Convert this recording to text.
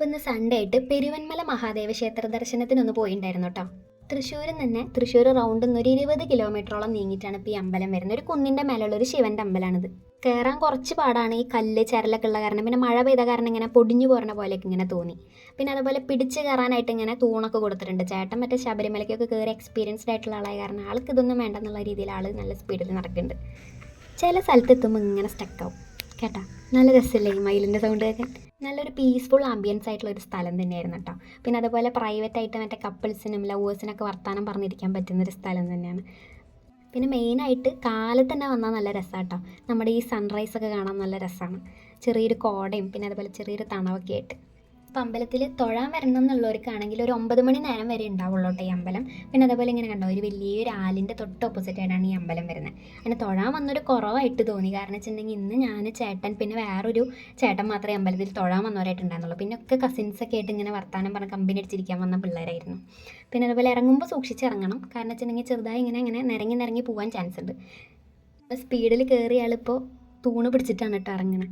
അപ്പോൾ ഇന്ന് സൺഡേ ആയിട്ട് പെരുവന്മല മഹാദേവ ക്ഷേത്ര ദർശനത്തിനൊന്ന് പോയിട്ടുണ്ടായിരുന്നു കേട്ടോ. തൃശ്ശൂർ റൗണ്ടിൽ നിന്ന് ഒരു 20 കിലോമീറ്ററോളം നീങ്ങിയിട്ടാണ് ഇപ്പോൾ ഈ അമ്പലം വരുന്നത്. ഒരു കുന്നിൻ്റെ മേലുള്ള ഒരു ശിവൻ്റെ അമ്പലമാണിത്. കയറാൻ കുറച്ച് പാടാണ്, ഈ കല്ല് ചരലൊക്കെ ഉള്ള കാരണം. പിന്നെ മഴ പെയ്ത കാരണം ഇങ്ങനെ പൊടിഞ്ഞു പോരണ പോലെയൊക്കെ ഇങ്ങനെ തോന്നി. പിന്നെ അതുപോലെ പിടിച്ച് കയറാനായിട്ട് ഇങ്ങനെ തൂണൊക്കെ കൊടുത്തിട്ടുണ്ട്. ചേട്ടൻ മറ്റേ ശബരിമലയ്ക്കൊക്കെ കയറി എക്സ്പീരിയൻസ്ഡ് ആയിട്ടുള്ള ആളായ കാരണം ആൾക്ക് ഇതൊന്നും വേണ്ടെന്നുള്ള രീതിയിൽ ആൾ നല്ല സ്പീഡിൽ നടക്കുന്നുണ്ട്. ചില സ്ഥലത്ത് എത്തുമ്പോൾ ഇങ്ങനെ സ്റ്റക്കാവും കേട്ടോ. നല്ല രസമില്ലേ ഈ മയിലിൻ്റെ സൗണ്ട് കേൾക്കാൻ? നല്ലൊരു പീസ്ഫുൾ ആംബിയൻസ് ആയിട്ടുള്ള ഒരു സ്ഥലം തന്നെയായിരുന്നു കേട്ടോ. പിന്നെ അതുപോലെ പ്രൈവറ്റ് ആയിട്ട് മറ്റേ കപ്പിൾസിനും ലവേഴ്സിനൊക്കെ വർത്താനം പറഞ്ഞിരിക്കാൻ പറ്റുന്നൊരു സ്ഥലം തന്നെയാണ്. പിന്നെ മെയിനായിട്ട് കാലത്ത് തന്നെ വന്നാൽ നല്ല രസമാണ് കേട്ടോ. നമ്മുടെ ഈ സൺറൈസൊക്കെ കാണാൻ നല്ല രസമാണ്. ചെറിയൊരു കോടയും പിന്നെ അതുപോലെ ചെറിയൊരു തണവൊക്കെ ആയിട്ട്. അപ്പോൾ അമ്പലത്തിൽ തൊഴാൻ വരണം എന്നുള്ളവർക്കാണെങ്കിൽ ഒരു 9 മണി നേരം വരെ ഉണ്ടാവുള്ളൂ കേട്ടോ ഈ അമ്പലം. പിന്നെ അതുപോലെ ഇങ്ങനെ കണ്ടോ, ഒരു വലിയൊരു ആലിൻ്റെ തൊട്ട് ഓപ്പോസിറ്റ് ആയിട്ടാണ് ഈ അമ്പലം വരുന്നത്. അങ്ങനെ തൊഴാൻ വന്നൊരു കുറവായിട്ട് തോന്നി. കാരണം വെച്ചിട്ടുണ്ടെങ്കിൽ ഇന്ന് ഞാൻ, ചേട്ടൻ, പിന്നെ വേറൊരു ചേട്ടൻ മാത്രമേ അമ്പലത്തിൽ തൊഴാൻ വന്നവരായിട്ടുണ്ടായിരുന്നുള്ളൂ. പിന്നെ ഒക്കെ കസിൻസൊക്കെ ആയിട്ട് ഇങ്ങനെ വർത്താനം പറഞ്ഞ് കമ്പനി അടിച്ചിരിക്കാൻ വന്ന പിള്ളേരായിരുന്നു. പിന്നെ അതുപോലെ ഇറങ്ങുമ്പോൾ സൂക്ഷിച്ച് ഇറങ്ങണം. കാരണം വെച്ചിട്ടുണ്ടെങ്കിൽ ചെറുതായി ഇങ്ങനെ നിരങ്ങി പോകാൻ ചാൻസ് ഉണ്ട്. സ്പീഡിൽ കയറിയ ആളിപ്പോൾ തൂണ് പിടിച്ചിട്ടാണ് കേട്ടോ ഇറങ്ങണത്.